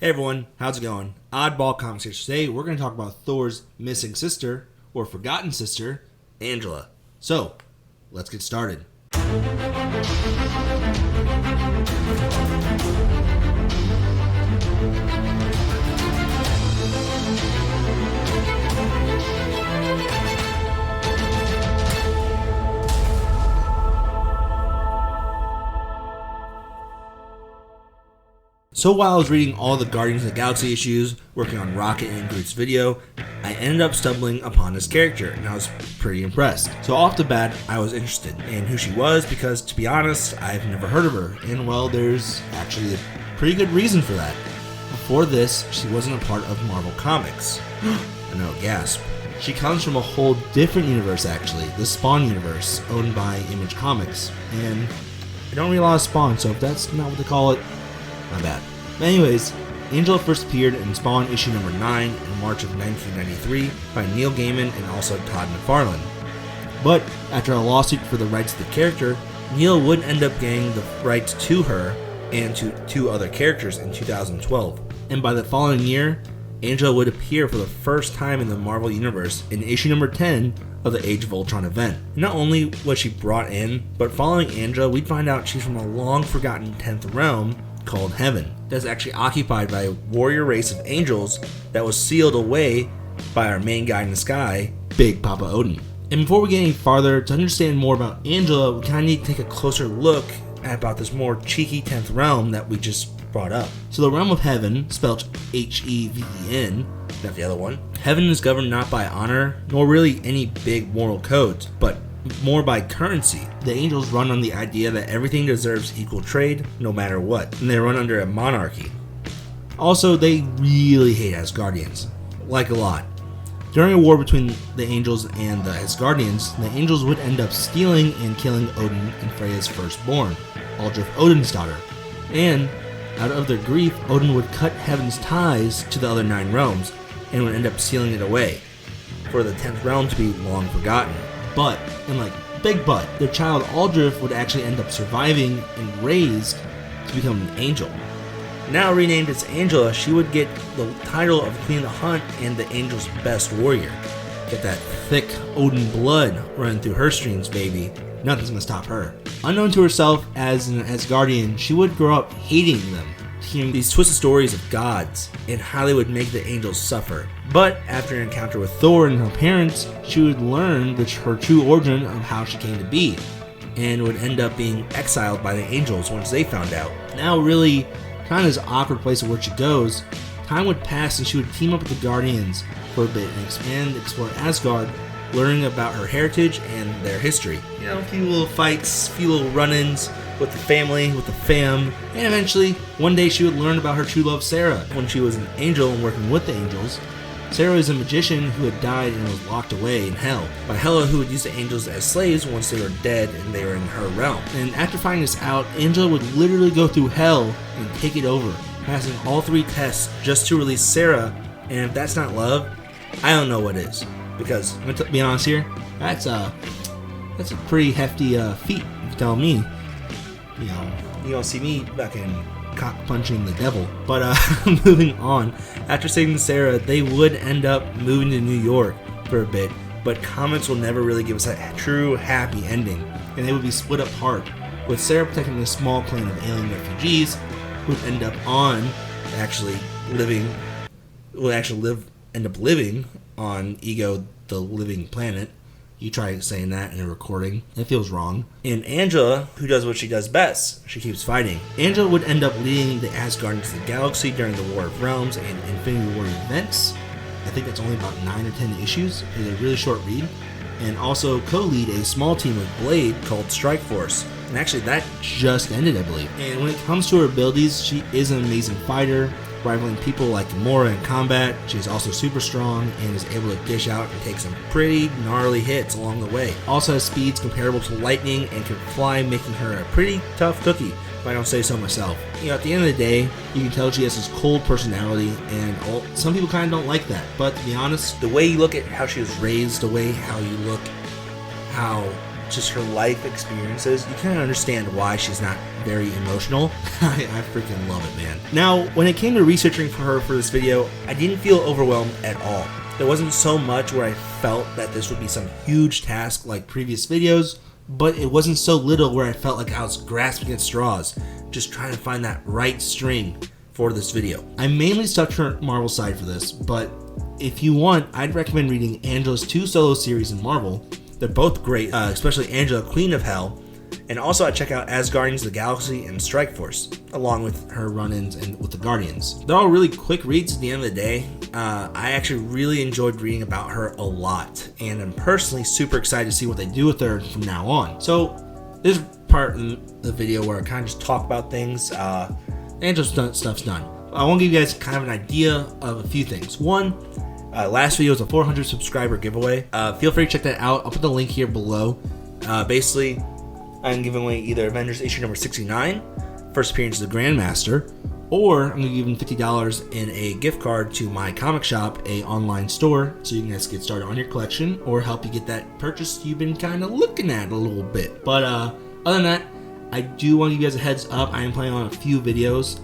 Hey everyone, how's it going? Oddball Conversation. Today we're going to talk about Thor's missing sister, or forgotten sister, Angela. So, let's get started. So while I was reading all the Guardians of the Galaxy issues, working on Rocket and Groot's video, I ended up stumbling upon this character, and I was pretty impressed. So off the bat, I was interested in who she was because, to be honest, I've never heard of her, and well, there's actually a pretty good reason for that. Before this, she wasn't a part of Marvel Comics. I know, gasp. She comes from a whole different universe actually, the Spawn universe, owned by Image Comics, and I don't read a lot of Spawn, so if that's not what they call it, my bad. But anyways, Angela first appeared in Spawn issue number 9 in March of 1993 by Neil Gaiman and also Todd McFarlane. But after a lawsuit for the rights to the character, Neil would end up getting the rights to her and to two other characters in 2012. And by the following year, Angela would appear for the first time in the Marvel Universe in issue number 10 of the Age of Ultron event. And not only was she brought in, but following Angela, we'd find out she's from a long-forgotten 10th realm called Heaven, that's actually occupied by a warrior race of angels that was sealed away by our main guy in the sky, Big Papa Odin. And before we get any farther, to understand more about Angela, we kind of need to take a closer look at about this more cheeky 10th realm that we just brought up. So the realm of Heaven, spelled Heaven, not the other one. Heaven is governed not by honor, nor really any big moral codes, but more by currency. The angels run on the idea that everything deserves equal trade, no matter what, and they run under a monarchy. Also, they really hate Asgardians, like a lot. During a war between the angels and the Asgardians, the angels would end up stealing and killing Odin and Freya's firstborn, Aldrich Odin's daughter, and out of their grief, Odin would cut Heaven's ties to the other 9 realms and would end up sealing it away, for the 10th realm to be long forgotten. But, and like big but, their child Aldrich would actually end up surviving and raised to become an angel. Now renamed as Angela, she would get the title of Queen of the Hunt and the Angel's best warrior. Get that thick Odin blood running through her streams, baby. Nothing's gonna stop her. Unknown to herself as an Asgardian, she would grow up hating them, hearing these twisted stories of gods and how they would make the angels suffer. But after an encounter with Thor and her parents, she would learn her true origin of how she came to be, and would end up being exiled by the angels once they found out. Now really, kind of this awkward place of where she goes, time would pass and she would team up with the Guardians for a bit and explore Asgard, learning about her heritage and their history. You know, a few little fights, a few little run-ins with the family, with the fam, and eventually, one day she would learn about her true love, Sarah. When she was an angel and working with the angels, Sarah is a magician who had died and was locked away in hell by Hela, who would use the angels as slaves once they were dead and they were in her realm. And after finding this out, Angela would literally go through hell and take it over, passing all 3 tests just to release Sarah. And if that's not love, I don't know what is. Because, I'm gonna be honest here, that's a pretty hefty feat, if you tell me. You know, you don't see me fucking cock punching the devil. But moving on, after saving Sarah, they would end up moving to New York for a bit, but comics will never really give us a true happy ending, and they would be split apart, with Sarah protecting a small clan of alien refugees who would end up end up living on Ego, the living planet. You try saying that in a recording, it feels wrong. And Angela, who does what she does best, she keeps fighting. Angela would end up leading the Asgardians of the Galaxy during the War of Realms and Infinity War events. I think that's only about 9 or 10 issues. It's a really short read. And also co-lead a small team with Blade called Strike Force. And actually that just ended, I believe. And when it comes to her abilities, she is an amazing fighter, rivaling people like Gamora in combat. She's also super strong and is able to dish out and take some pretty gnarly hits along the way. Also has speeds comparable to lightning and can fly, making her a pretty tough cookie, if I don't say so myself. You know, at the end of the day, you can tell she has this cold personality, and some people kind of don't like that. But to be honest, the way you look at how she was raised, the way how you look, how just her life experiences, you kind of understand why she's not very emotional. I freaking love it, man. Now, when it came to researching for her for this video, I didn't feel overwhelmed at all. There wasn't so much where I felt that this would be some huge task like previous videos, but it wasn't so little where I felt like I was grasping at straws, just trying to find that right string for this video. I mainly stuck to her Marvel side for this, but if you want, I'd recommend reading Angela's 2 solo series in Marvel. They're both great, especially Angela, Queen of Hell. And also I'd check out Asgardians of the Galaxy and Strike Force, along with her run-ins and with the Guardians. They're all really quick reads at the end of the day. I actually really enjoyed reading about her a lot, and I'm personally super excited to see what they do with her from now on. So this part in the video where I kind of just talk about things. Angela's stuff's done. I want to give you guys kind of an idea of a few things. One, last video was a 400 subscriber giveaway. Feel free to check that out. I'll put the link here below. Basically, I'm giving away either Avengers issue number 69, first appearance of the Grandmaster, or I'm going to give them $50 in a gift card to my comic shop, a online store, so you can guys get started on your collection or help you get that purchase you've been kind of looking at a little bit. But other than that, I do want to give you guys a heads up. I am planning on a few videos.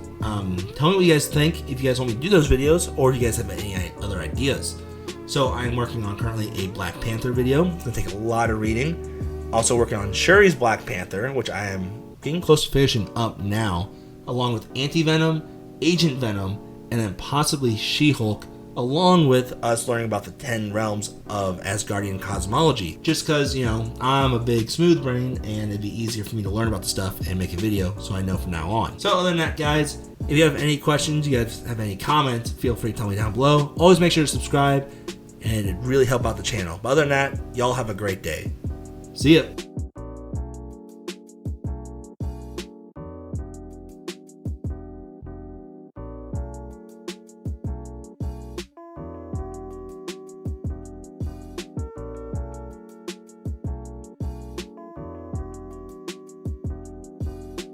Tell me what you guys think, if you guys want me to do those videos, or if you guys have any other ideas. So I'm working on currently a Black Panther video. It's going to take a lot of reading. Also working on Shuri's Black Panther, which I am getting close to finishing up now, along with Anti-Venom, Agent Venom, and then possibly She-Hulk, along with us learning about the 10 realms of Asgardian cosmology. Just because, you know, I'm a big smooth brain and it'd be easier for me to learn about the stuff and make a video so I know from now on. So other than that, guys, if you have any questions, you guys have any comments, feel free to tell me down below. Always make sure to subscribe, and it'd really help out the channel. But other than that, y'all have a great day. See ya.